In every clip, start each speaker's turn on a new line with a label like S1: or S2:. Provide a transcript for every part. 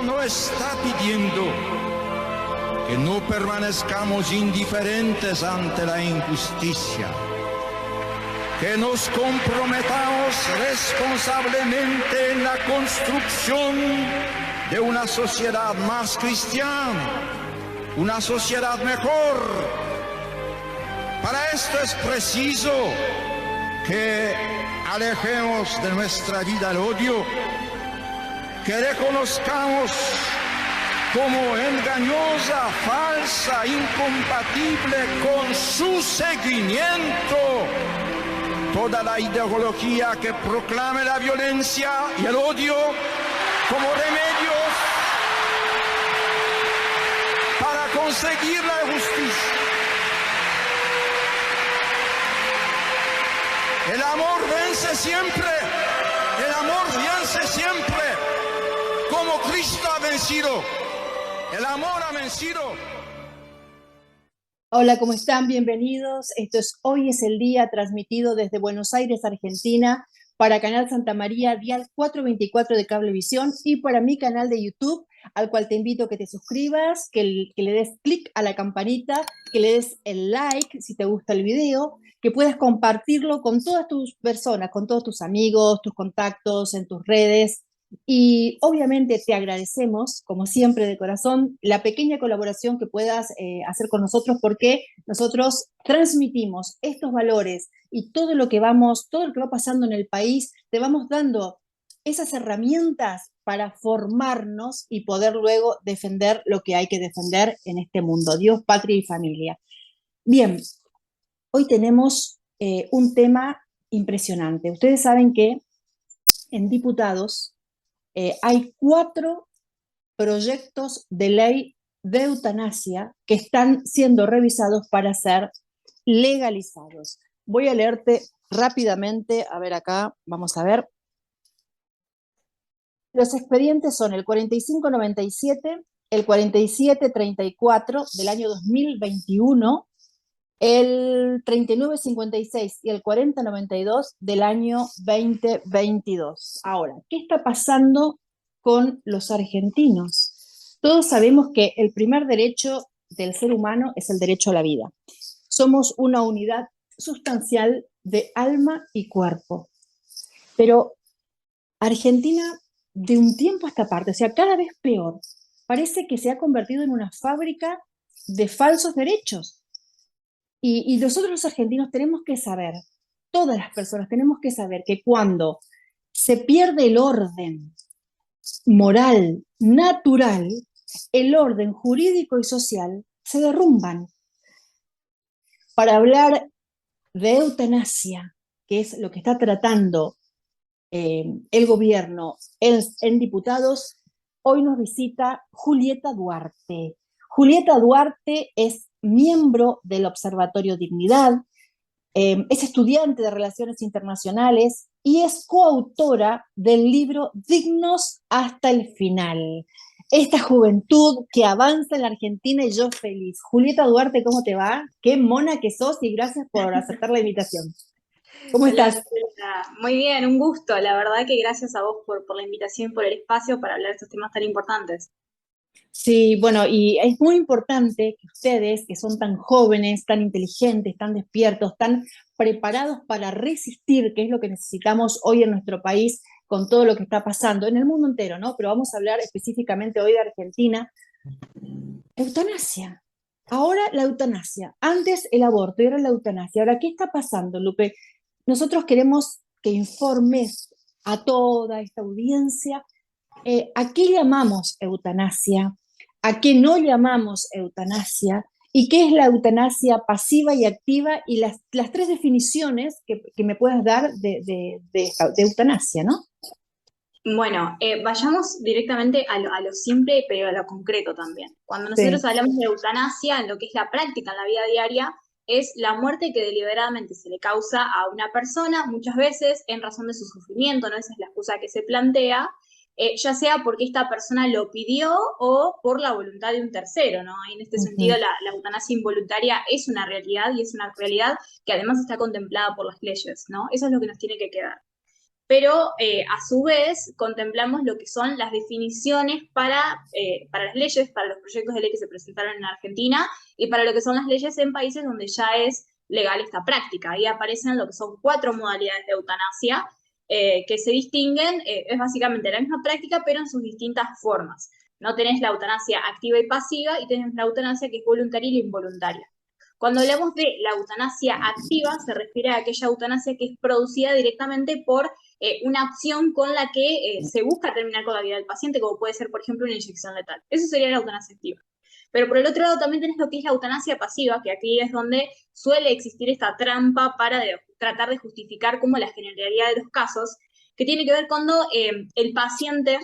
S1: no está pidiendo que no permanezcamos indiferentes ante la injusticia, que nos comprometamos responsablemente en la construcción de una sociedad más cristiana, una sociedad mejor. Para esto es preciso que alejemos de nuestra vida el odio, que reconozcamos como engañosa, falsa, incompatible con su seguimiento toda la ideología que proclame la violencia y el odio como remedios para conseguir la justicia. El amor vence siempre, el amor vence siempre, como Cristo ha vencido, el amor ha vencido.
S2: Hola, ¿cómo están? Bienvenidos. Hoy es el día, transmitido desde Buenos Aires, Argentina, para Canal Santa María, dial 424 de Cablevisión, y para mi canal de YouTube, al cual te invito a que te suscribas, que le des clic a la campanita, que le des el like si te gusta el video, que puedas compartirlo con todas tus personas, con todos tus amigos, tus contactos, en tus redes. Y obviamente te agradecemos, como siempre de corazón, la pequeña colaboración que puedas hacer con nosotros, porque nosotros transmitimos estos valores y todo lo que va pasando en el país, te vamos dando esas herramientas para formarnos y poder luego defender lo que hay que defender en este mundo: Dios, patria y familia. Bien, hoy tenemos un tema impresionante. Ustedes saben que en diputados hay 4 proyectos de ley de eutanasia que están siendo revisados para ser legalizados. Voy a leerte rápidamente, a ver acá, vamos a ver. Los expedientes son el 4597, el 4734 del año 2021, el 3956 y el 4092 del año 2022. Ahora, ¿qué está pasando con los argentinos? Todos sabemos que el primer derecho del ser humano es el derecho a la vida. Somos una unidad sustancial de alma y cuerpo. Pero Argentina, de un tiempo a esta parte, o sea, cada vez peor, parece que se ha convertido en una fábrica de falsos derechos. Y nosotros los argentinos tenemos que saber, todas las personas tenemos que saber que cuando se pierde el orden moral, natural, el orden jurídico y social se derrumban. Para hablar de eutanasia, que es lo que está tratando el gobierno en diputados, hoy nos visita Julieta Duarte. Julieta Duarte es miembro del Observatorio Dignidad, es estudiante de Relaciones Internacionales y es coautora del libro Dignos hasta el final. Esta juventud que avanza en la Argentina y yo feliz. Julieta Duarte, ¿cómo te va? Qué mona que sos y gracias por aceptar la invitación. ¿Cómo estás?
S3: Muy bien, un gusto. La verdad que gracias a vos por la invitación, por el espacio para hablar de estos temas tan importantes.
S2: Sí, bueno, y es muy importante que ustedes, que son tan jóvenes, tan inteligentes, tan despiertos, tan preparados para resistir, que es lo que necesitamos hoy en nuestro país con todo lo que está pasando, en el mundo entero, ¿no? Pero vamos a hablar específicamente hoy de Argentina. Eutanasia. Ahora la eutanasia. Antes el aborto y ahora la eutanasia. Ahora, ¿qué está pasando, Lupe? Nosotros queremos que informes a toda esta audiencia a qué llamamos eutanasia, a qué no llamamos eutanasia, y qué es la eutanasia pasiva y activa, y las 3 definiciones que me puedas dar de eutanasia, ¿no?
S3: Bueno, vayamos directamente a lo simple, pero a lo concreto también. Cuando nosotros hablamos de eutanasia, en lo que es la práctica en la vida diaria, es la muerte que deliberadamente se le causa a una persona, muchas veces en razón de su sufrimiento, ¿no? Esa es la excusa que se plantea, ya sea porque esta persona lo pidió o por la voluntad de un tercero, ¿no? Y en este sentido la eutanasia involuntaria es una realidad, y es una realidad que además está contemplada por las leyes, ¿no? Eso es lo que nos tiene que quedar. pero a su vez contemplamos lo que son las definiciones para las leyes, para los proyectos de ley que se presentaron en Argentina y para lo que son las leyes en países donde ya es legal esta práctica. Ahí aparecen lo que son 4 modalidades de eutanasia que se distinguen, es básicamente la misma práctica, pero en sus distintas formas. No tenés la eutanasia activa y pasiva y tenés la eutanasia que es voluntaria y involuntaria. Cuando hablamos de la eutanasia activa, se refiere a aquella eutanasia que es producida directamente por una acción con la que se busca terminar con la vida del paciente, como puede ser, por ejemplo, una inyección letal. Eso sería la eutanasia activa. Pero por el otro lado también tenés lo que es la eutanasia pasiva, que aquí es donde suele existir esta trampa para tratar de justificar como la generalidad de los casos, que tiene que ver cuando el paciente,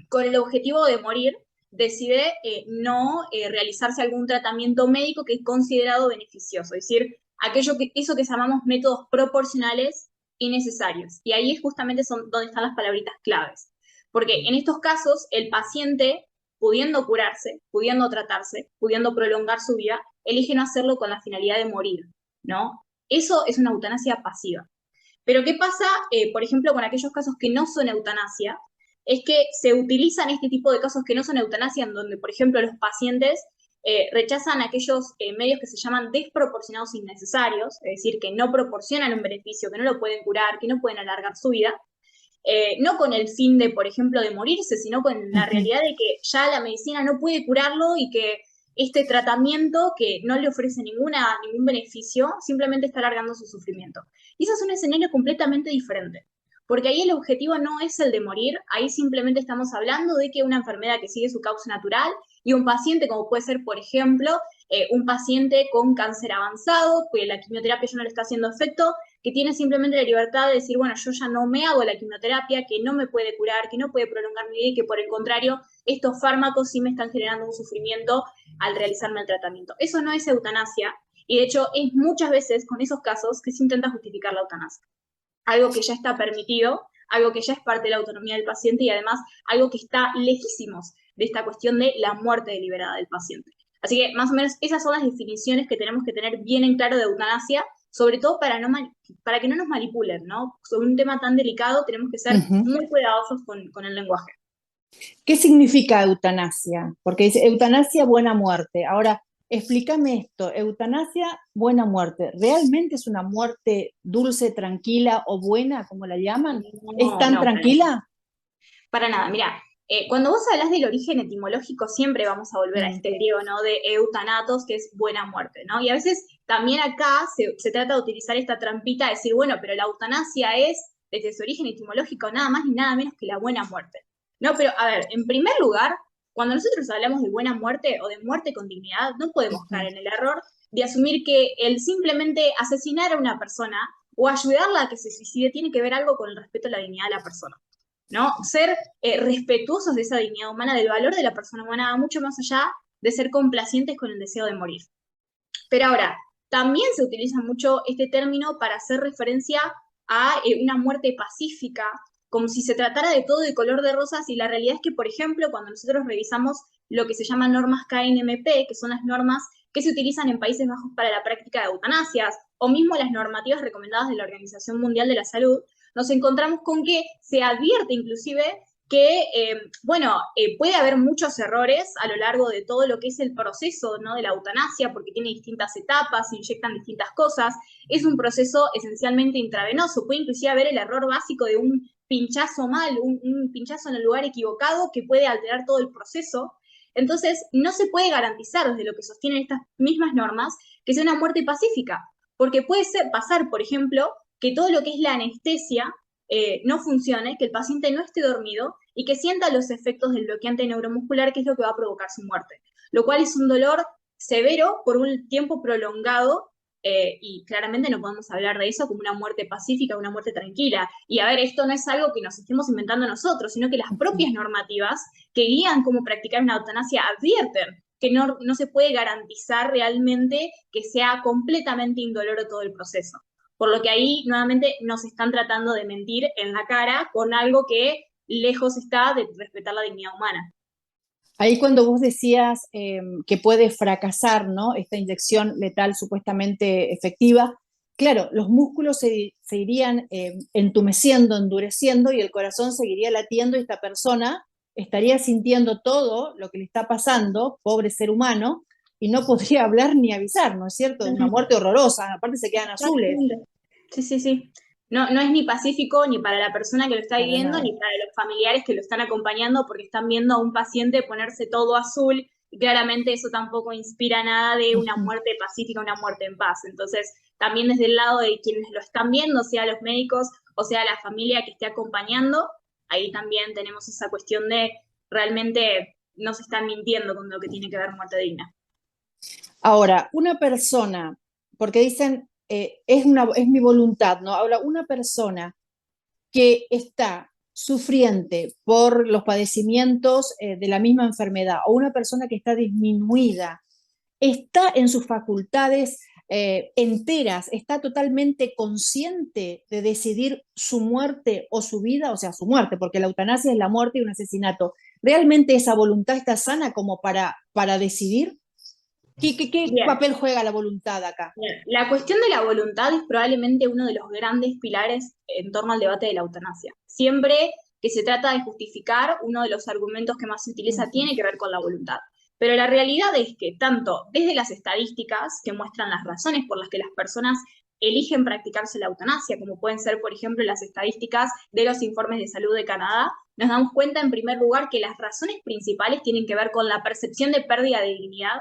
S3: con el objetivo de morir, decide no realizarse algún tratamiento médico que es considerado beneficioso, es decir, eso que llamamos métodos proporcionales y necesarios. Y ahí justamente son donde están las palabritas claves. Porque en estos casos, el paciente, pudiendo curarse, pudiendo tratarse, pudiendo prolongar su vida, elige no hacerlo con la finalidad de morir, ¿no? Eso es una eutanasia pasiva. Pero ¿qué pasa, por ejemplo, con aquellos casos que no son eutanasia? Es que se utilizan este tipo de casos que no son eutanasia, en donde, por ejemplo, los pacientes rechazan aquellos medios que se llaman desproporcionados innecesarios, es decir, que no proporcionan un beneficio, que no lo pueden curar, que no pueden alargar su vida, no con el fin de, por ejemplo, de morirse, sino con la realidad de que ya la medicina no puede curarlo y que este tratamiento que no le ofrece ningún beneficio, simplemente está alargando su sufrimiento. Y eso es un escenario completamente diferente, porque ahí el objetivo no es el de morir, ahí simplemente estamos hablando de que una enfermedad que sigue su causa natural y un paciente, como puede ser, por ejemplo, un paciente con cáncer avanzado, que la quimioterapia ya no le está haciendo efecto, que tiene simplemente la libertad de decir, bueno, yo ya no me hago la quimioterapia, que no me puede curar, que no puede prolongar mi vida y que por el contrario, estos fármacos sí me están generando un sufrimiento al realizarme el tratamiento. Eso no es eutanasia y de hecho es muchas veces con esos casos que se intenta justificar la eutanasia. Algo que ya está permitido, algo que ya es parte de la autonomía del paciente y además algo que está lejísimos de esta cuestión de la muerte deliberada del paciente. Así que más o menos esas son las definiciones que tenemos que tener bien en claro de eutanasia, sobre todo para que no nos manipulen, ¿no? Sobre un tema tan delicado tenemos que ser muy cuidadosos con el lenguaje.
S2: ¿Qué significa eutanasia? Porque dice eutanasia, buena muerte. Ahora, explícame esto, eutanasia, buena muerte. ¿Realmente es una muerte dulce, tranquila o buena, como la llaman? ¿Es tan tranquila?
S3: Para nada, mira, cuando vos hablas del origen etimológico, siempre vamos a volver a este griego, ¿no? De eutanatos, que es buena muerte, ¿no? Y a veces también acá se trata de utilizar esta trampita, de decir, bueno, pero la eutanasia es, desde su origen etimológico, nada más ni nada menos que la buena muerte. No, pero a ver, en primer lugar, cuando nosotros hablamos de buena muerte o de muerte con dignidad, no podemos caer en el error de asumir que el simplemente asesinar a una persona o ayudarla a que se suicide tiene que ver algo con el respeto a la dignidad de la persona, ¿no? Ser respetuosos de esa dignidad humana, del valor de la persona humana, va mucho más allá de ser complacientes con el deseo de morir. Pero ahora, también se utiliza mucho este término para hacer referencia a una muerte pacífica, como si se tratara de todo de color de rosas, y la realidad es que, por ejemplo, cuando nosotros revisamos lo que se llaman normas KNMP, que son las normas que se utilizan en Países Bajos para la práctica de eutanasias, o mismo las normativas recomendadas de la Organización Mundial de la Salud, nos encontramos con que se advierte inclusive que, puede haber muchos errores a lo largo de todo lo que es el proceso, ¿no? De la eutanasia, porque tiene distintas etapas, se inyectan distintas cosas, es un proceso esencialmente intravenoso, puede inclusive haber el error básico de un pinchazo mal, un pinchazo en el lugar equivocado que puede alterar todo el proceso. Entonces, no se puede garantizar desde lo que sostienen estas mismas normas que sea una muerte pacífica, porque puede pasar, por ejemplo, que todo lo que es la anestesia no funcione, que el paciente no esté dormido y que sienta los efectos del bloqueante neuromuscular, que es lo que va a provocar su muerte, lo cual es un dolor severo por un tiempo prolongado y claramente no podemos hablar de eso como una muerte pacífica, una muerte tranquila. Y a ver, esto no es algo que nos estemos inventando nosotros, sino que las propias normativas que guían cómo practicar una eutanasia advierten que no se puede garantizar realmente que sea completamente indoloro todo el proceso. Por lo que ahí, nuevamente, nos están tratando de mentir en la cara con algo que lejos está de respetar la dignidad humana.
S2: Ahí cuando vos decías que puede fracasar, ¿no? Esta inyección letal supuestamente efectiva, claro, los músculos se irían entumeciendo, endureciendo y el corazón seguiría latiendo y esta persona estaría sintiendo todo lo que le está pasando, pobre ser humano, y no podría hablar ni avisar, ¿no es cierto? Una muerte horrorosa, aparte se quedan azules.
S3: Sí, sí, sí. No, no es ni pacífico ni para la persona que lo está
S2: Para
S3: viviendo,
S2: nada.
S3: ni para los familiares que lo están acompañando, porque están viendo a un paciente ponerse todo azul, y claramente eso tampoco inspira nada de una
S2: Ujú.
S3: muerte pacífica, una muerte en paz. Entonces, también desde el lado de quienes lo están viendo, sea los médicos o sea la familia que esté acompañando, ahí también tenemos esa cuestión de realmente no se están mintiendo con lo que tiene que ver muerte digna.
S2: Ahora, una persona, porque dicen, es mi voluntad, ¿no? Ahora, una persona que está sufriente por los padecimientos de la misma enfermedad o una persona que está disminuida, está en sus facultades enteras, está totalmente consciente de decidir su muerte o su vida, o sea, su muerte, porque la eutanasia es la muerte y un asesinato. ¿Realmente esa voluntad está sana como para decidir? ¿Qué
S3: Bien.
S2: papel juega la voluntad acá?
S3: Bien, la cuestión de la voluntad es probablemente uno de los grandes pilares en torno al debate de la eutanasia. Siempre que se trata de justificar, uno de los argumentos que más se utiliza
S2: Ujú.
S3: tiene que ver con la voluntad. Pero la realidad es que tanto desde las estadísticas que muestran las razones por las que las personas eligen practicarse la eutanasia, como pueden ser, por ejemplo, las estadísticas de los informes de salud de Canadá, nos damos cuenta, en primer lugar, que las razones principales tienen que ver con la percepción de pérdida de dignidad,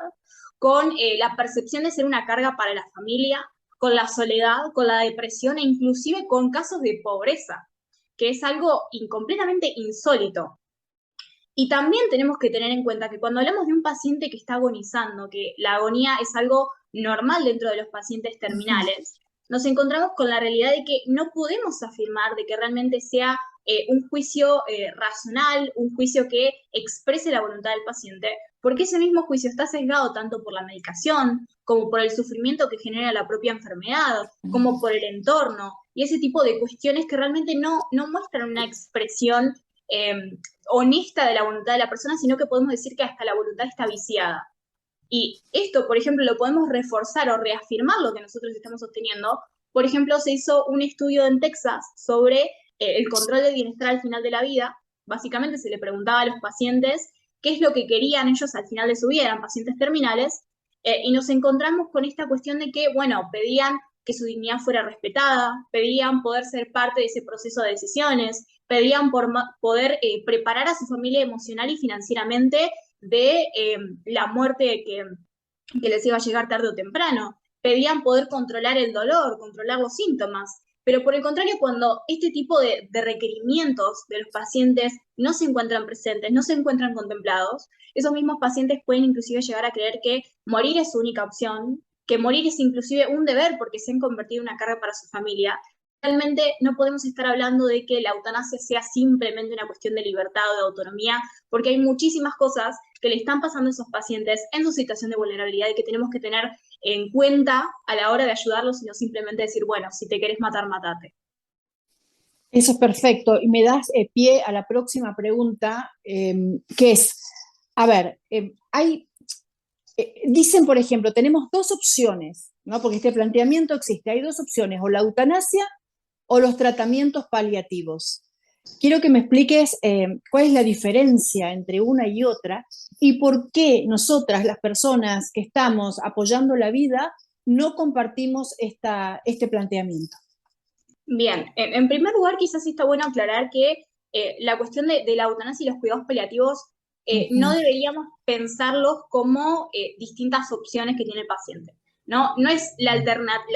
S3: con la percepción de ser una carga para la familia, con la soledad, con la depresión e inclusive con casos de pobreza, que es algo completamente insólito. Y también tenemos que tener en cuenta que cuando hablamos de un paciente que está agonizando, que la agonía es algo normal dentro de los pacientes
S2: Ujú.
S3: terminales, nos encontramos con la realidad de que no podemos afirmar de que realmente sea un juicio racional, un juicio que exprese la voluntad del paciente, porque ese mismo juicio está sesgado tanto por la medicación, como por el sufrimiento que genera la propia enfermedad, como por el entorno, y ese tipo de cuestiones que realmente no muestran una expresión eh, honesta de la voluntad de la persona, sino que podemos decir que hasta la voluntad está viciada. Y esto, por ejemplo, lo podemos reforzar o reafirmar lo que nosotros estamos sosteniendo. Por ejemplo, se hizo un estudio en Texas sobre el control del bienestar al final de la vida. Básicamente se le preguntaba a los pacientes qué es lo que querían ellos al final de su vida, eran pacientes terminales, y nos encontramos con esta cuestión de que, bueno, pedían que su dignidad fuera respetada, pedían poder ser parte de ese proceso de decisiones, pedían poder preparar a su familia emocional y financieramente de la muerte que les iba a llegar tarde o temprano. Pedían poder controlar el dolor, controlar los síntomas. Pero por el contrario, cuando este tipo de requerimientos de los pacientes no se encuentran presentes, no se encuentran contemplados, esos mismos pacientes pueden inclusive llegar a creer que morir es su única opción, que morir es inclusive un deber porque se han convertido en una carga para su familia. Realmente no podemos estar hablando de que la eutanasia sea simplemente una cuestión de libertad o de autonomía, porque hay muchísimas cosas que le están pasando a esos pacientes en su situación de vulnerabilidad y que tenemos que tener en cuenta a la hora de ayudarlos y no simplemente decir, bueno, si te querés matar, matate.
S2: Eso es perfecto. Y me das pie a la próxima pregunta, que es, a ver, dicen, por ejemplo, tenemos dos opciones, ¿no? Porque este planteamiento existe. Hay dos opciones, o la eutanasia o los tratamientos paliativos. Quiero que me expliques cuál es la diferencia entre una y otra y por qué nosotras, las personas que estamos apoyando la vida, no compartimos este planteamiento.
S3: Bien, en primer lugar quizás sí está bueno aclarar que la cuestión de la eutanasia y los cuidados paliativos no
S2: Ujú.
S3: deberíamos pensarlos como distintas opciones que tiene el paciente. No es la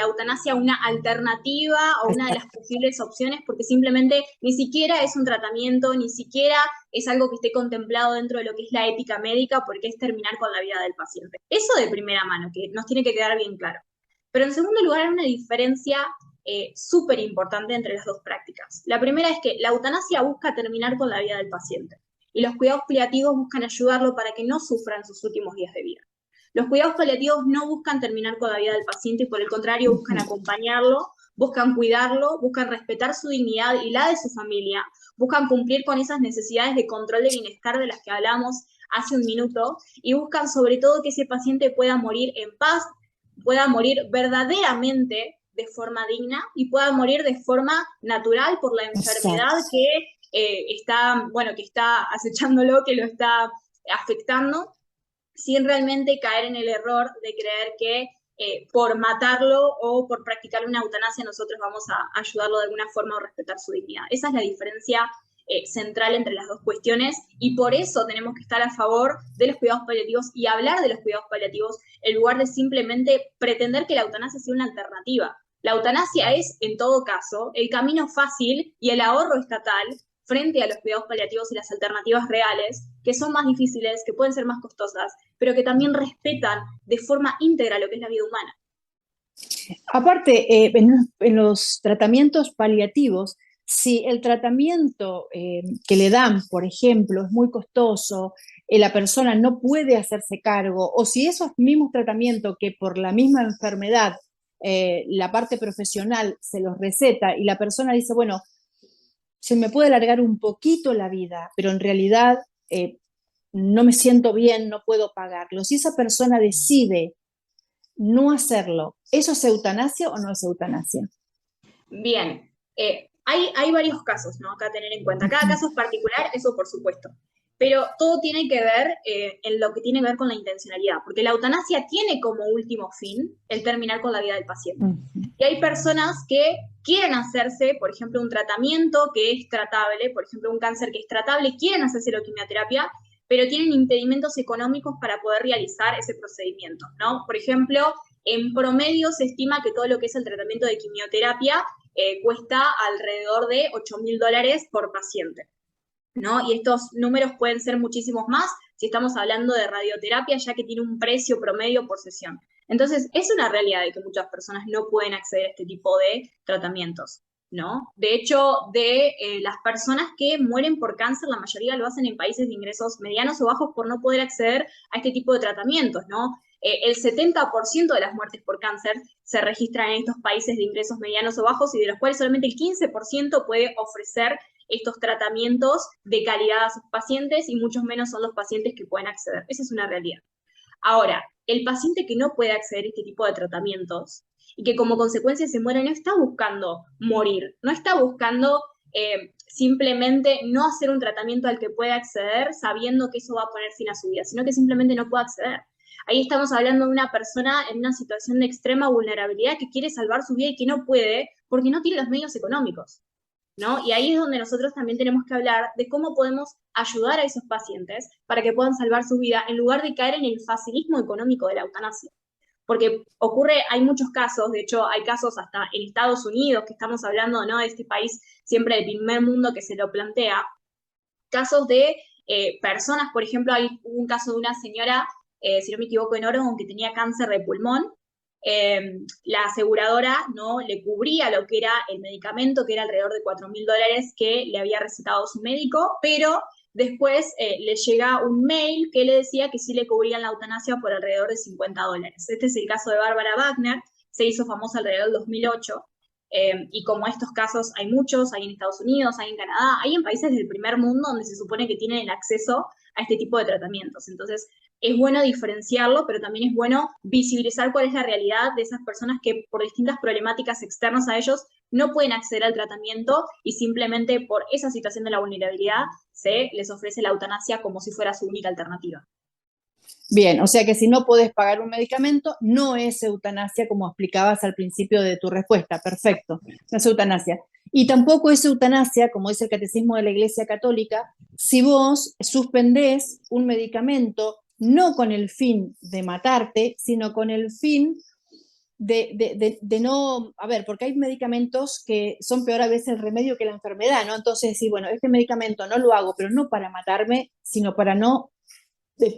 S3: eutanasia una alternativa o una de las
S2: Exacto.
S3: posibles opciones porque simplemente ni siquiera es un tratamiento, ni siquiera es algo que esté contemplado dentro de lo que es la ética médica porque es terminar con la vida del paciente. Eso de primera mano, que nos tiene que quedar bien claro. Pero en segundo lugar hay una diferencia súper importante entre las dos prácticas. La primera es que la eutanasia busca terminar con la vida del paciente y los cuidados paliativos buscan ayudarlo para que no sufra en sus últimos días de vida. Los cuidados paliativos no buscan terminar con la vida del paciente y por el contrario buscan acompañarlo, buscan cuidarlo, buscan respetar su dignidad y la de su familia, buscan cumplir con esas necesidades de control de bienestar de las que hablamos hace un minuto y buscan sobre todo que ese paciente pueda morir en paz, pueda morir verdaderamente de forma digna y pueda morir de forma natural por la enfermedad que está acechándolo, que lo está afectando, sin realmente caer en el error de creer que por matarlo o por practicar una eutanasia nosotros vamos a ayudarlo de alguna forma o respetar su dignidad. Esa es la diferencia central entre las dos cuestiones, y por eso tenemos que estar a favor de los cuidados paliativos y hablar de los cuidados paliativos en lugar de simplemente pretender que la eutanasia sea una alternativa. La eutanasia es, en todo caso, el camino fácil y el ahorro estatal frente a los cuidados paliativos y las alternativas reales, que son más difíciles, que pueden ser más costosas, pero que también respetan de forma íntegra lo que es la vida humana.
S2: Aparte, en los tratamientos paliativos, si el tratamiento que le dan, por ejemplo, es muy costoso, la persona no puede hacerse cargo, o si esos mismos tratamientos que por la misma enfermedad la parte profesional se los receta y la persona dice, bueno, se me puede alargar un poquito la vida, pero en realidad no me siento bien, no puedo pagarlo. Si esa persona decide no hacerlo, ¿eso es eutanasia o no es eutanasia?
S3: Bien, hay varios casos, ¿no? Acá a tener en cuenta. Cada caso es particular, eso por supuesto. Pero todo tiene que ver en lo que tiene que ver con la intencionalidad, porque la eutanasia tiene como último fin el terminar con la vida del paciente. Y hay personas que quieren hacerse, por ejemplo, un tratamiento que es tratable, por ejemplo, un cáncer que es tratable, quieren hacerse la quimioterapia, pero tienen impedimentos económicos para poder realizar ese procedimiento, ¿no? Por ejemplo, en promedio se estima que todo lo que es el tratamiento de quimioterapia cuesta alrededor de $8.000 por paciente, ¿no? Y estos números pueden ser muchísimos más si estamos hablando de radioterapia, ya que tiene un precio promedio por sesión. Entonces, es una realidad de que muchas personas no pueden acceder a este tipo de tratamientos, ¿no? De hecho, las personas que mueren por cáncer, la mayoría lo hacen en países de ingresos medianos o bajos por no poder acceder a este tipo de tratamientos, ¿no? El 70% de las muertes por cáncer se registran en estos países de ingresos medianos o bajos, y de los cuales solamente el 15% puede ofrecer estos tratamientos de calidad a sus pacientes, y muchos menos son los pacientes que pueden acceder. Esa es una realidad. Ahora, el paciente que no puede acceder a este tipo de tratamientos y que como consecuencia se muere, no está buscando morir, no está buscando simplemente no hacer un tratamiento al que puede acceder sabiendo que eso va a poner fin a su vida, sino que simplemente no puede acceder. Ahí estamos hablando de una persona en una situación de extrema vulnerabilidad que quiere salvar su vida y que no puede porque no tiene los medios económicos, ¿no? Y ahí es donde nosotros también tenemos que hablar de cómo podemos ayudar a esos pacientes para que puedan salvar su vida en lugar de caer en el facilismo económico de la eutanasia. Porque hay muchos casos, de hecho hay casos hasta en Estados Unidos, que estamos hablando, ¿no?, de este país siempre del primer mundo que se lo plantea, casos de personas, por ejemplo, hay un caso de una señora, si no me equivoco, en Oregon, que tenía cáncer de pulmón. La aseguradora no le cubría lo que era el medicamento, que era alrededor de $4.000 que le había recetado su médico, pero después le llega un mail que le decía que sí le cubrían la eutanasia por alrededor de $50. Este es el caso de Bárbara Wagner, se hizo famosa alrededor del 2008, y como estos casos hay muchos, hay en Estados Unidos, hay en Canadá, hay en países del primer mundo donde se supone que tienen el acceso a este tipo de tratamientos. Entonces, es bueno diferenciarlo, pero también es bueno visibilizar cuál es la realidad de esas personas que por distintas problemáticas externas a ellos no pueden acceder al tratamiento, y simplemente por esa situación de la vulnerabilidad se les ofrece la eutanasia como si fuera su única alternativa.
S2: Bien, o sea que si no podés pagar un medicamento, no es eutanasia, como explicabas al principio de tu respuesta. Perfecto, no es eutanasia. Y tampoco es eutanasia, como dice el Catecismo de la Iglesia Católica, si vos suspendés un medicamento no con el fin de matarte, sino con el fin de no, a ver, porque hay medicamentos que son peor a veces el remedio que la enfermedad, ¿no? Entonces, sí, bueno, este medicamento no lo hago, pero no para matarme, sino para no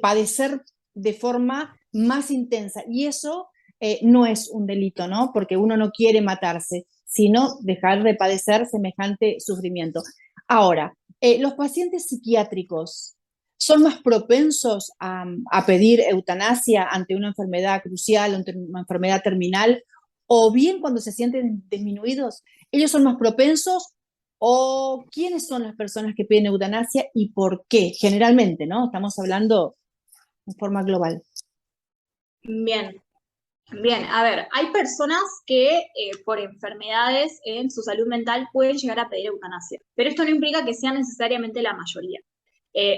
S2: padecer de forma más intensa. Y eso no es un delito, ¿no? Porque uno no quiere matarse, sino dejar de padecer semejante sufrimiento. Ahora, los pacientes psiquiátricos son más propensos a pedir eutanasia ante una enfermedad crucial, ante una enfermedad terminal, o bien cuando se sienten disminuidos, ellos son más propensos. ¿O quiénes son las personas que piden eutanasia y por qué? Generalmente, ¿no? Estamos hablando de forma global.
S3: Bien. Bien, a ver, hay personas que por enfermedades en su salud mental pueden llegar a pedir eutanasia, pero esto no implica que sea necesariamente la mayoría.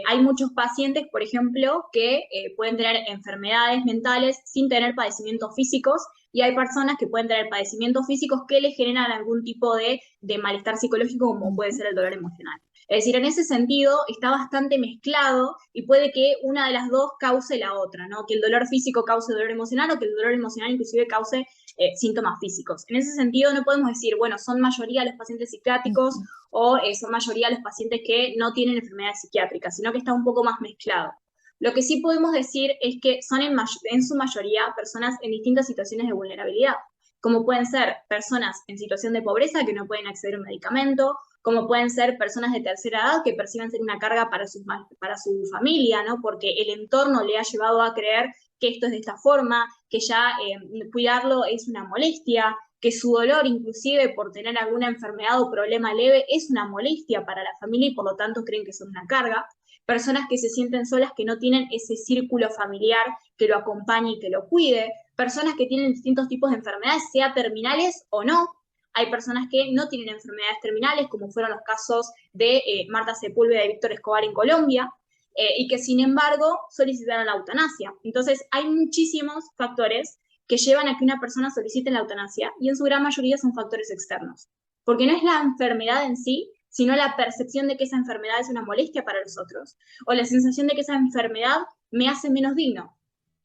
S3: Hay muchos pacientes, por ejemplo, que pueden tener enfermedades mentales sin tener padecimientos físicos, y hay personas que pueden tener padecimientos físicos que les generan algún tipo de malestar psicológico, como puede ser el dolor emocional. Es decir, en ese sentido está bastante mezclado y puede que una de las dos cause la otra, ¿no? Que el dolor físico cause dolor emocional o que el dolor emocional inclusive cause síntomas físicos. En ese sentido no podemos decir, bueno, son mayoría los pacientes psiquiátricos o son mayoría los pacientes que no tienen enfermedades psiquiátricas, sino que está un poco más mezclado. Lo que sí podemos decir es que son en su mayoría personas en distintas situaciones de vulnerabilidad, como pueden ser personas en situación de pobreza que no pueden acceder a un medicamento, como pueden ser personas de tercera edad que perciben ser una carga para su familia, ¿no? Porque el entorno le ha llevado a creer que esto es de esta forma, que ya cuidarlo es una molestia, que su dolor, inclusive por tener alguna enfermedad o problema leve, es una molestia para la familia y por lo tanto creen que son una carga. Personas que se sienten solas, que no tienen ese círculo familiar que lo acompañe y que lo cuide. Personas que tienen distintos tipos de enfermedades, sea terminales o no. Hay personas que no tienen enfermedades terminales, como fueron los casos de Marta Sepúlveda y Víctor Escobar en Colombia, y que sin embargo solicitaron la eutanasia. Entonces hay muchísimos factores que llevan a que una persona solicite la eutanasia, y en su gran mayoría son factores externos. Porque no es la enfermedad en sí, sino la percepción de que esa enfermedad es una molestia para los otros, o la sensación de que esa enfermedad me hace menos digno.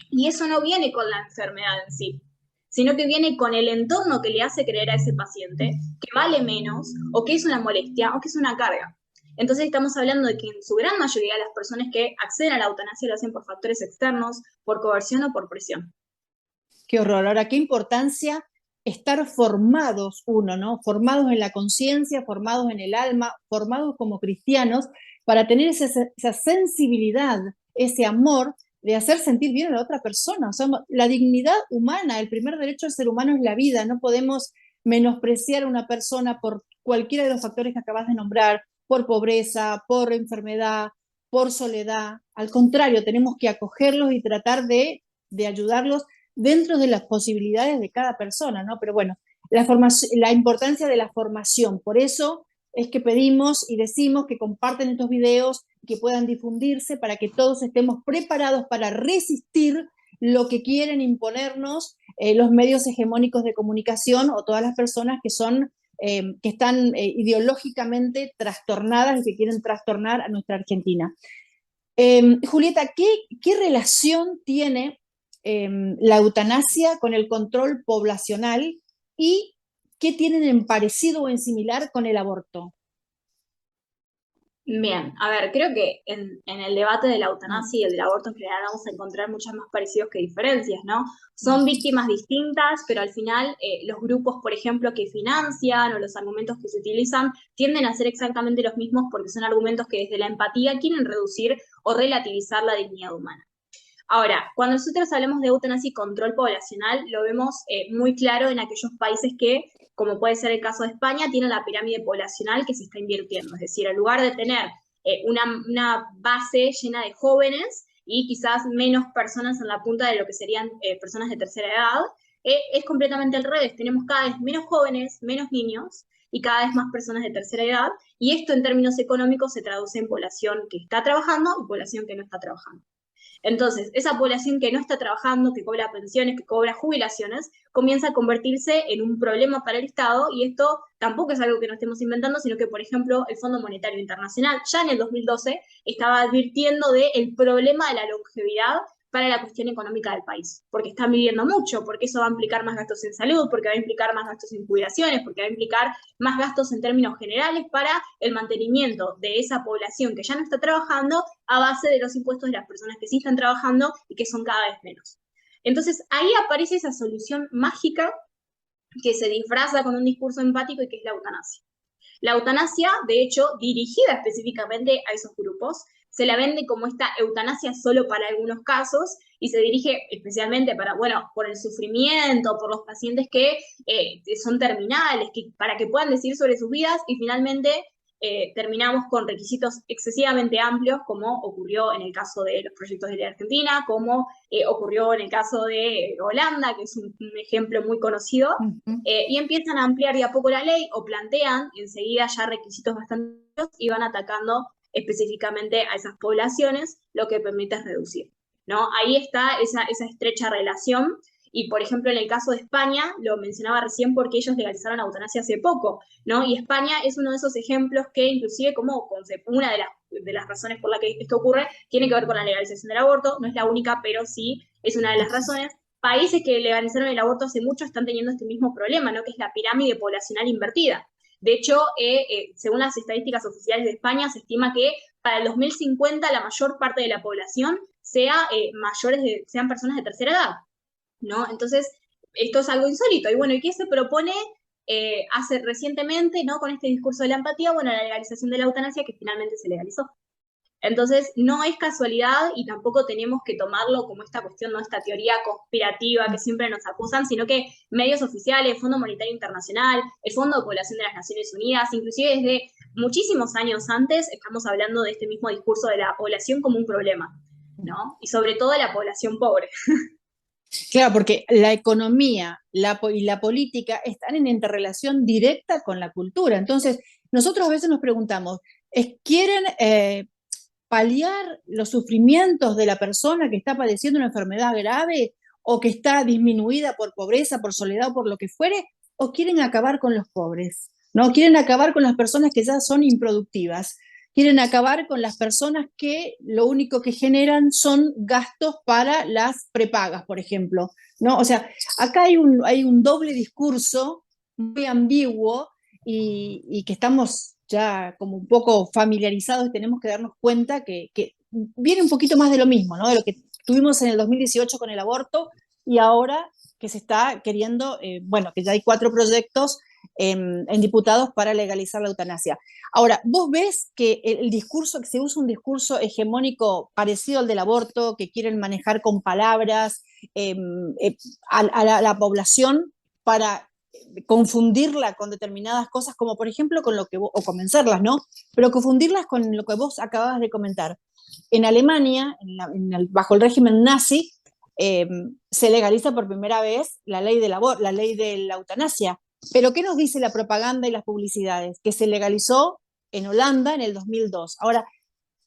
S3: Y eso no viene con la enfermedad en sí, sino que viene con el entorno que le hace creer a ese paciente que vale menos, o que es una molestia, o que es una carga. Entonces estamos hablando de que en su gran mayoría las personas que acceden a la eutanasia lo hacen por factores externos, por coerción o por presión.
S2: Qué horror. Ahora, qué importancia estar formados uno, ¿no? Formados en la conciencia, formados en el alma, formados como cristianos, para tener esa sensibilidad, ese amor de hacer sentir bien a la otra persona. O sea, la dignidad humana, el primer derecho del ser humano es la vida. No podemos menospreciar a una persona por cualquiera de los factores que acabas de nombrar, por pobreza, por enfermedad, por soledad. Al contrario, tenemos que acogerlos y tratar de ayudarlos dentro de las posibilidades de cada persona, ¿no? Pero bueno, la importancia de la formación, por eso es que pedimos y decimos que comparten estos videos, que puedan difundirse para que todos estemos preparados para resistir lo que quieren imponernos los medios hegemónicos de comunicación o todas las personas que son que están ideológicamente trastornadas y que quieren trastornar a nuestra Argentina. Julieta, ¿qué relación tiene la eutanasia con el control poblacional y qué tienen en parecido o en similar con el aborto?
S3: Bien, a ver, creo que en el debate de la eutanasia y el del aborto en general vamos a encontrar muchas más parecidos que diferencias, ¿no? Son víctimas distintas, pero al final los grupos, por ejemplo, que financian o los argumentos que se utilizan tienden a ser exactamente los mismos, porque son argumentos que desde la empatía quieren reducir o relativizar la dignidad humana. Ahora, cuando nosotros hablamos de eutanasia y control poblacional, lo vemos muy claro en aquellos países que, como puede ser el caso de España, tienen la pirámide poblacional que se está invirtiendo. Es decir, en lugar de tener una base llena de jóvenes y quizás menos personas en la punta de lo que serían personas de tercera edad, es completamente al revés. Tenemos cada vez menos jóvenes, menos niños y cada vez más personas de tercera edad, y esto en términos económicos se traduce en población que está trabajando y población que no está trabajando. Entonces, esa población que no está trabajando, que cobra pensiones, que cobra jubilaciones, comienza a convertirse en un problema para el Estado, y esto tampoco es algo que no estemos inventando, sino que, por ejemplo, el Fondo Monetario Internacional ya en el 2012 estaba advirtiendo del problema de la longevidad para la cuestión económica del país, porque están viviendo mucho, porque eso va a implicar más gastos en salud, porque va a implicar más gastos en jubilaciones, porque va a implicar más gastos en términos generales para el mantenimiento de esa población que ya no está trabajando a base de los impuestos de las personas que sí están trabajando y que son cada vez menos. Entonces ahí aparece esa solución mágica que se disfraza con un discurso empático y que es la eutanasia. La eutanasia, de hecho, dirigida específicamente a esos grupos, se la vende como esta eutanasia solo para algunos casos y se dirige especialmente para, bueno, por el sufrimiento, por los pacientes que son terminales, para que puedan decidir sobre sus vidas y finalmente terminamos con requisitos excesivamente amplios, como ocurrió en el caso de los proyectos de ley Argentina, como ocurrió en el caso de Holanda, que es un ejemplo muy conocido, y empiezan a ampliar de a poco la ley o plantean enseguida ya requisitos bastante amplios y van atacando específicamente a esas poblaciones, lo que permite reducir, ¿no? Ahí está esa estrecha relación. Y, por ejemplo, en el caso de España, lo mencionaba recién porque ellos legalizaron la eutanasia hace poco, ¿no? Y España es uno de esos ejemplos que, inclusive, como una de las razones por las que esto ocurre, tiene que ver con la legalización del aborto. No es la única, pero sí es una de las razones. Países que legalizaron el aborto hace mucho están teniendo este mismo problema, ¿no? Que es la pirámide poblacional invertida. De hecho, según las estadísticas oficiales de España, se estima que para el 2050 la mayor parte de la población sean personas de tercera edad, ¿no? Entonces, esto es algo insólito. Y bueno, ¿y qué se propone hace recientemente, ¿no? Con este discurso de la empatía? Bueno, la legalización de la eutanasia, que finalmente se legalizó. Entonces, no es casualidad y tampoco tenemos que tomarlo como esta cuestión, no esta teoría conspirativa que siempre nos acusan, sino que medios oficiales, el Fondo Monetario Internacional, el Fondo de Población de las Naciones Unidas, inclusive desde muchísimos años antes, estamos hablando de este mismo discurso de la población como un problema, ¿no? Y sobre todo de la población pobre.
S2: Claro, porque la economía y la política están en interrelación directa con la cultura. Entonces, nosotros a veces nos preguntamos, ¿quieren paliar los sufrimientos de la persona que está padeciendo una enfermedad grave o que está disminuida por pobreza, por soledad o por lo que fuere? ¿O quieren acabar con los pobres? ¿No? Quieren acabar con las personas que ya son improductivas. Quieren acabar con las personas que lo único que generan son gastos para las prepagas, por ejemplo, ¿no? O sea, acá hay un doble discurso muy ambiguo y que estamos ya como un poco familiarizados y tenemos que darnos cuenta que viene un poquito más de lo mismo, ¿no? De lo que tuvimos en el 2018 con el aborto y ahora que se está queriendo, bueno, que ya hay 4 proyectos en diputados para legalizar la eutanasia. Ahora, ¿vos ves que el discurso, que se usa un discurso hegemónico parecido al del aborto, que quieren manejar con palabras a la población para confundirla con determinadas cosas, como por ejemplo con lo que o convencerlas, ¿no? Pero confundirlas con lo que vos acababas de comentar. En Alemania, bajo el régimen nazi, se legaliza por primera vez la ley de la eutanasia. Pero ¿qué nos dice la propaganda y las publicidades? Que se legalizó en Holanda en el 2002. Ahora,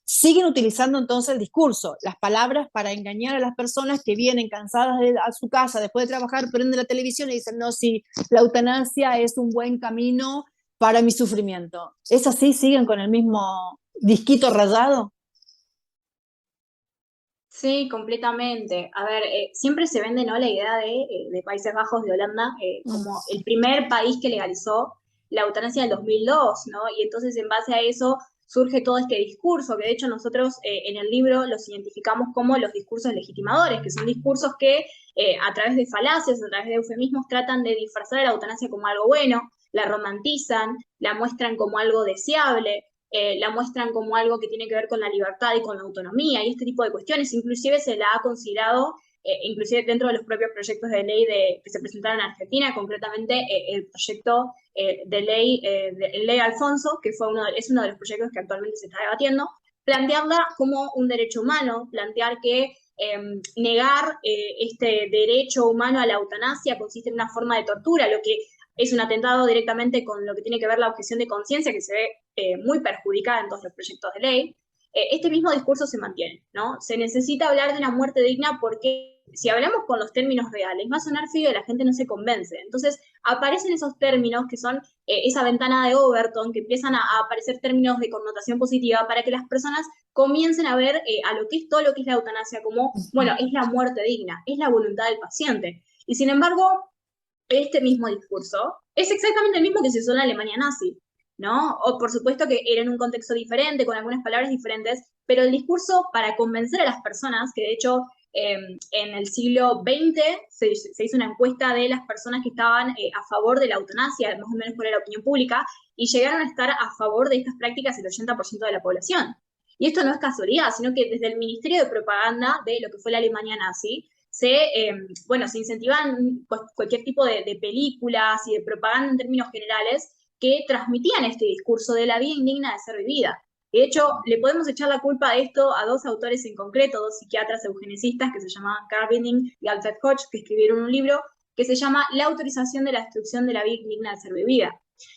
S2: siguen utilizando entonces el discurso, las palabras para engañar a las personas que vienen cansadas a su casa después de trabajar, prenden la televisión y dicen, no, sí, la eutanasia es un buen camino para mi sufrimiento. ¿Es así? ¿Siguen con el mismo disquito rayado?
S3: Sí, completamente. A ver, siempre se vende, ¿no?, la idea de Países Bajos, de Holanda, como el primer país que legalizó la eutanasia en el 2002, ¿no? Y entonces en base a eso surge todo este discurso, que de hecho nosotros en el libro los identificamos como los discursos legitimadores, que son discursos que a través de falacias, a través de eufemismos, tratan de disfrazar a la eutanasia como algo bueno, la romantizan, la muestran como algo deseable, la muestran como algo que tiene que ver con la libertad y con la autonomía y este tipo de cuestiones. Inclusive se la ha considerado, inclusive dentro de los propios proyectos de ley que se presentaron en Argentina, concretamente el proyecto de ley Alfonso, que es uno de los proyectos que actualmente se está debatiendo, plantearla como un derecho humano, plantear que negar este derecho humano a la eutanasia consiste en una forma de tortura, lo que es un atentado directamente con lo que tiene que ver la objeción de conciencia, que se ve muy perjudicada en todos los proyectos de ley. Este mismo discurso se mantiene, ¿no? Se necesita hablar de una muerte digna porque si hablamos con los términos reales, va a sonar feo y la gente no se convence. Entonces, aparecen esos términos que son esa ventana de Overton, que empiezan a aparecer términos de connotación positiva para que las personas comiencen a ver a lo que es todo lo que es la eutanasia como, bueno, es la muerte digna, es la voluntad del paciente. Y sin embargo, este mismo discurso es exactamente el mismo que se usó en la Alemania nazi, ¿no? O por supuesto que era en un contexto diferente, con algunas palabras diferentes, pero el discurso para convencer a las personas, que de hecho en el siglo XX se hizo una encuesta de las personas que estaban a favor de la eutanasia, más o menos cuál era la opinión pública, y llegaron a estar a favor de estas prácticas el 80% de la población. Y esto no es casualidad, sino que desde el Ministerio de Propaganda de lo que fue la Alemania nazi, se incentivan cualquier tipo de películas y de propaganda en términos generales que transmitían este discurso de la vida indigna de ser vivida. De hecho, le podemos echar la culpa de esto a dos autores en concreto, dos psiquiatras eugenesistas que se llamaban Carl Binning y Alfred Hodge, que escribieron un libro que se llama La autorización de la destrucción de la vida indigna de ser vivida.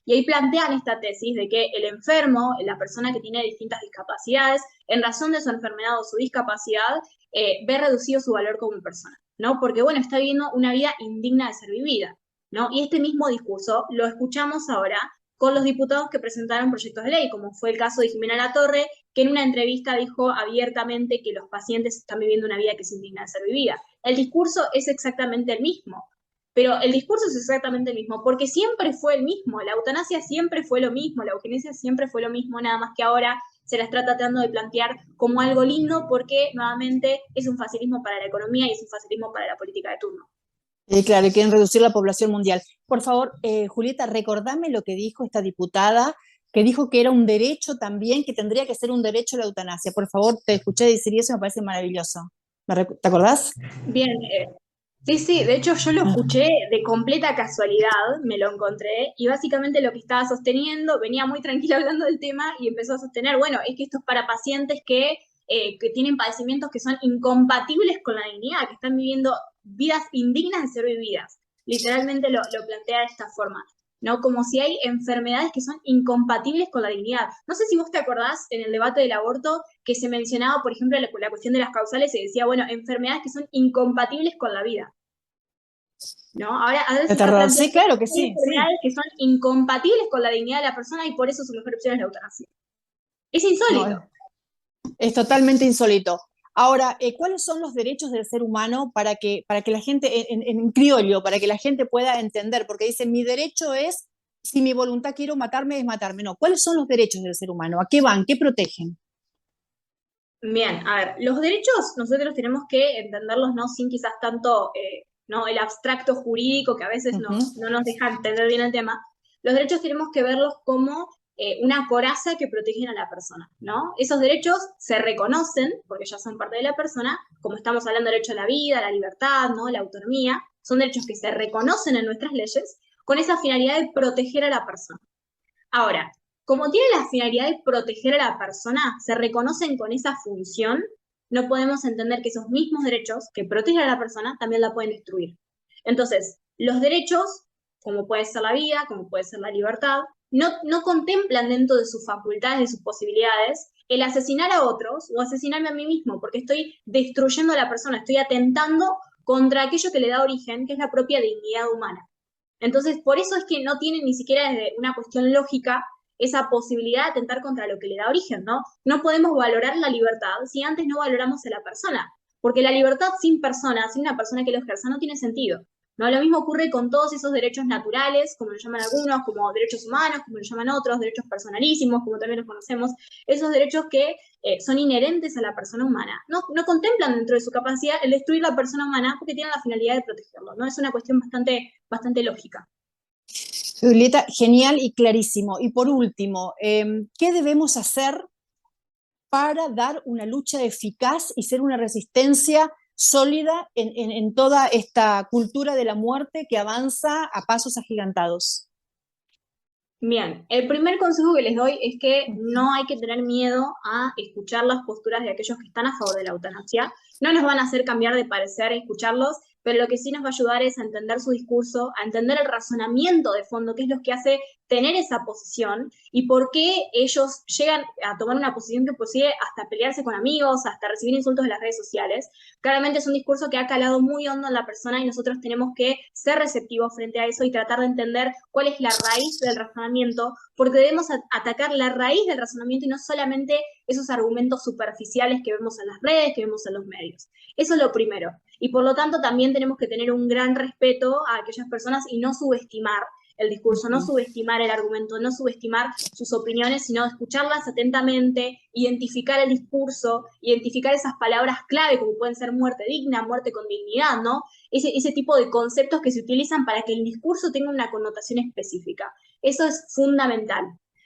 S3: Y ahí plantean esta tesis de que el enfermo, la persona que tiene distintas discapacidades, en razón de su enfermedad o su discapacidad, ve reducido su valor como persona, ¿no? Porque, bueno, está viviendo una vida indigna de ser vivida, ¿no? Y este mismo discurso lo escuchamos ahora con los diputados que presentaron proyectos de ley, como fue el caso de Jimena Latorre, que en una entrevista dijo abiertamente que los pacientes están viviendo una vida que es indigna de ser vivida. El discurso es exactamente el mismo, pero el discurso es exactamente el mismo, porque siempre fue el mismo, la eutanasia siempre fue lo mismo, la eugenesia siempre fue lo mismo, nada más que ahora se la está tratando de plantear como algo lindo, porque nuevamente es un facilismo para la economía y es un facilismo para la política de turno.
S2: Claro, y quieren reducir la población mundial. Por favor, Julieta, recordame lo que dijo esta diputada, que dijo que era un derecho también, que tendría que ser un derecho la eutanasia. Por favor, te escuché decir eso y me parece maravilloso. ¿Te acordás?
S3: Bien, sí, de hecho yo lo escuché de completa casualidad, me lo encontré, y básicamente lo que estaba sosteniendo, venía muy tranquila hablando del tema y empezó a sostener, bueno, es que esto es para pacientes que tienen padecimientos que son incompatibles con la dignidad, que están viviendo vidas indignas de ser vividas. Literalmente lo plantea de esta forma, ¿no? Como si hay enfermedades que son incompatibles con la dignidad. No sé si vos te acordás en el debate del aborto que se mencionaba, por ejemplo, la cuestión de las causales, se decía, bueno, enfermedades que son incompatibles con la vida, ¿no? Ahora se está planteando
S2: sí, claro que sí.
S3: enfermedades que son incompatibles con la dignidad de la persona y por eso su mejor opción es la eutanasia. Es insólito.
S2: No, es totalmente insólito. Ahora, ¿cuáles son los derechos del ser humano para que la gente, en criollo, para que la gente pueda entender? Porque dicen, mi derecho es, si mi voluntad quiero matarme, es matarme. No, ¿cuáles son los derechos del ser humano? ¿A qué van? ¿Qué protegen?
S3: Bien, a ver, los derechos nosotros tenemos que entenderlos no sin quizás tanto ¿no? el abstracto jurídico que a veces no nos deja entender bien el tema. Los derechos tenemos que verlos como una coraza que protegen a la persona, ¿no? Esos derechos se reconocen, porque ya son parte de la persona, como estamos hablando del derecho a la vida, a la libertad, ¿no? La autonomía, son derechos que se reconocen en nuestras leyes con esa finalidad de proteger a la persona. Ahora, como tiene la finalidad de proteger a la persona, se reconocen con esa función, no podemos entender que esos mismos derechos que protegen a la persona también la pueden destruir. Entonces, los derechos, como puede ser la vida, como puede ser la libertad, no contemplan dentro de sus facultades, de sus posibilidades, el asesinar a otros o asesinarme a mí mismo, porque estoy destruyendo a la persona, estoy atentando contra aquello que le da origen, que es la propia dignidad humana. Entonces, por eso es que no tiene ni siquiera desde una cuestión lógica esa posibilidad de atentar contra lo que le da origen, ¿no? No podemos valorar la libertad si antes no valoramos a la persona, porque la libertad sin persona, sin una persona que lo ejerza, no tiene sentido, ¿no? Lo mismo ocurre con todos esos derechos naturales, como lo llaman algunos, como derechos humanos, como lo llaman otros, derechos personalísimos, como también los conocemos, esos derechos que son inherentes a la persona humana. No contemplan dentro de su capacidad el destruir la persona humana porque tienen la finalidad de protegerlo, ¿no? Es una cuestión bastante lógica.
S2: Julieta, genial y clarísimo. Y por último, ¿qué debemos hacer para dar una lucha eficaz y ser una resistencia sólida en toda esta cultura de la muerte que avanza a pasos agigantados?
S3: Bien, el primer consejo que les doy es que no hay que tener miedo a escuchar las posturas de aquellos que están a favor de la eutanasia. No nos van a hacer cambiar de parecer escucharlos, pero lo que sí nos va a ayudar es a entender su discurso, a entender el razonamiento de fondo, qué es lo que hace tener esa posición y por qué ellos llegan a tomar una posición que posee hasta pelearse con amigos, hasta recibir insultos en las redes sociales. Claramente es un discurso que ha calado muy hondo en la persona y nosotros tenemos que ser receptivos frente a eso y tratar de entender cuál es la raíz del razonamiento, porque debemos atacar la raíz del razonamiento y no solamente esos argumentos superficiales que vemos en las redes, que vemos en los medios. Eso es lo primero. Y por lo tanto también tenemos que tener un gran respeto a aquellas personas y no subestimar el discurso, no subestimar el argumento, no subestimar sus opiniones, sino escucharlas atentamente, identificar el discurso, identificar esas palabras clave como pueden ser muerte digna, muerte con dignidad, ¿no? Ese tipo de conceptos que se utilizan para que el discurso tenga una connotación específica. Eso es fundamental.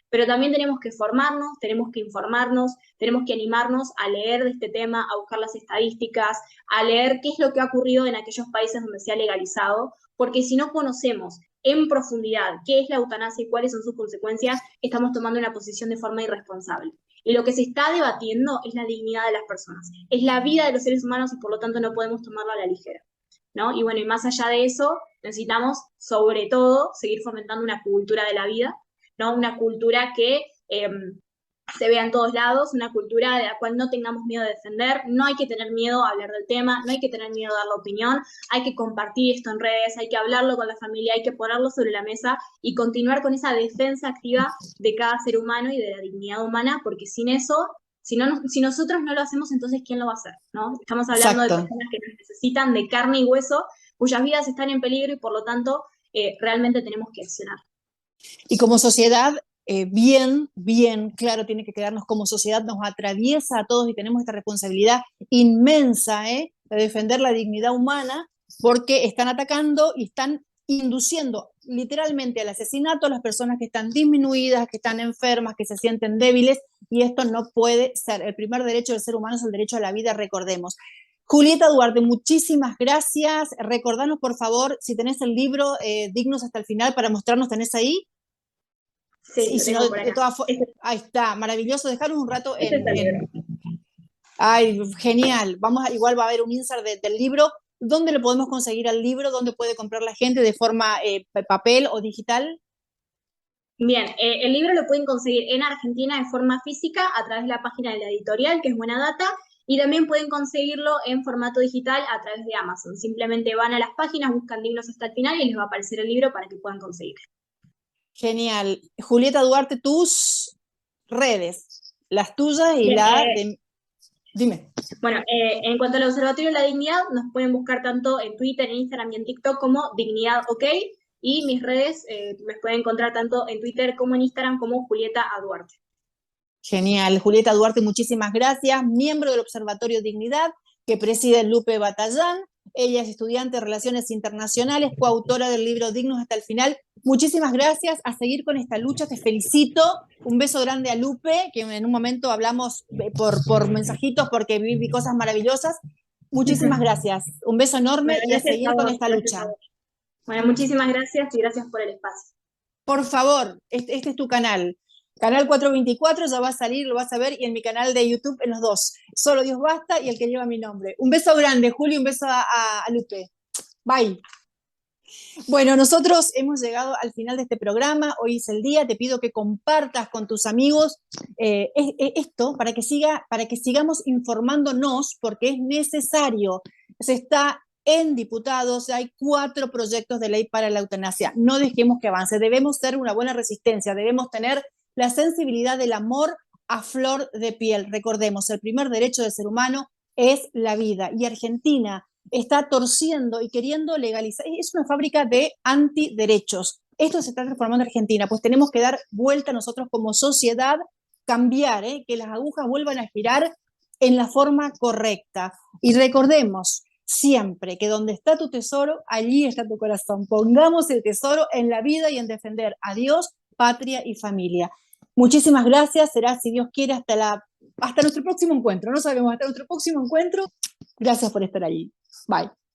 S3: Pero también tenemos que formarnos, tenemos que informarnos, tenemos que animarnos a leer de este tema, a buscar las estadísticas, a leer qué es lo que ha ocurrido en aquellos países donde se ha legalizado, porque si no conocemos en profundidad qué es la eutanasia y cuáles son sus consecuencias, estamos tomando una posición de forma irresponsable. Y lo que se está debatiendo es la dignidad de las personas, es la vida de los seres humanos y por lo tanto no podemos tomarlo a la ligera, ¿no? Y bueno, y más allá de eso, necesitamos sobre todo seguir fomentando una cultura de la vida, ¿no? Una cultura que se vea en todos lados, una cultura de la cual no tengamos miedo de defender, no hay que tener miedo a hablar del tema, no hay que tener miedo a dar la opinión, hay que compartir esto en redes, hay que hablarlo con la familia, hay que ponerlo sobre la mesa y continuar con esa defensa activa de cada ser humano y de la dignidad humana, porque sin eso, si nosotros no lo hacemos, entonces ¿quién lo va a hacer? ¿No? Estamos hablando de personas que nos necesitan de carne y hueso, cuyas vidas están en peligro y por lo tanto realmente tenemos que accionar.
S2: Y como sociedad, bien claro tiene que quedarnos como sociedad, nos atraviesa a todos y tenemos esta responsabilidad inmensa de defender la dignidad humana, porque están atacando y están induciendo literalmente al asesinato a las personas que están disminuidas, que están enfermas, que se sienten débiles, y esto no puede ser. El primer derecho del ser humano es el derecho a la vida, recordemos. Julieta Duarte, muchísimas gracias. Recordanos, por favor, si tenés el libro Dignos hasta el final para mostrarnos, ¿tenés ahí?
S3: Sí,
S2: y si no, ahí está, maravilloso. Dejaros un rato Ay, genial. Igual va a haber un insert del libro. ¿Dónde lo podemos conseguir al libro? ¿Dónde puede comprar la gente de forma papel o digital?
S3: Bien, el libro lo pueden conseguir en Argentina de forma física a través de la página de la editorial, que es Buena Data, y también pueden conseguirlo en formato digital a través de Amazon. Simplemente van a las páginas, buscan Dignos hasta el final y les va a aparecer el libro para que puedan conseguirlo.
S2: Genial. Julieta Duarte, tus redes, las tuyas y
S3: Bien,
S2: la de... Dime.
S3: Bueno, en cuanto al Observatorio de la Dignidad, nos pueden buscar tanto en Twitter, en Instagram y en TikTok como Dignidad OK, y mis redes me pueden encontrar tanto en Twitter como en Instagram como Julieta A. Duarte.
S2: Genial. Julieta Duarte, muchísimas gracias. Miembro del Observatorio Dignidad, que preside Lupe Batallán. Ella es estudiante de Relaciones Internacionales, coautora del libro Dignos hasta el final. Muchísimas gracias, a seguir con esta lucha, te felicito. Un beso grande a Lupe, que en un momento hablamos por mensajitos porque vi cosas maravillosas. Muchísimas gracias. Un beso enorme y a seguir con esta lucha.
S3: Bueno, muchísimas gracias y gracias por el espacio.
S2: Por favor, este es tu canal. Canal 424 ya va a salir, lo vas a ver, y en mi canal de YouTube en los dos. Solo Dios Basta y el que lleva mi nombre. Un beso grande, Julio, un beso a Lupe. Bye. Bueno, nosotros hemos llegado al final de este programa. Hoy es el día. Te pido que compartas con tus amigos esto para que sigamos informándonos, porque es necesario. Se está en diputados, hay 4 proyectos de ley para la eutanasia. No dejemos que avance. Debemos ser una buena resistencia. Debemos tener la sensibilidad del amor a flor de piel. Recordemos, el primer derecho del ser humano es la vida. Y Argentina está torciendo y queriendo legalizar. Es una fábrica de antiderechos. Esto se está transformando en Argentina, pues tenemos que dar vuelta nosotros como sociedad, cambiar, que las agujas vuelvan a girar en la forma correcta. Y recordemos siempre que donde está tu tesoro, allí está tu corazón. Pongamos el tesoro en la vida y en defender a Dios, patria y familia. Muchísimas gracias. Será, si Dios quiere, hasta nuestro próximo encuentro. No sabemos, hasta nuestro próximo encuentro. Gracias por estar allí. Bye.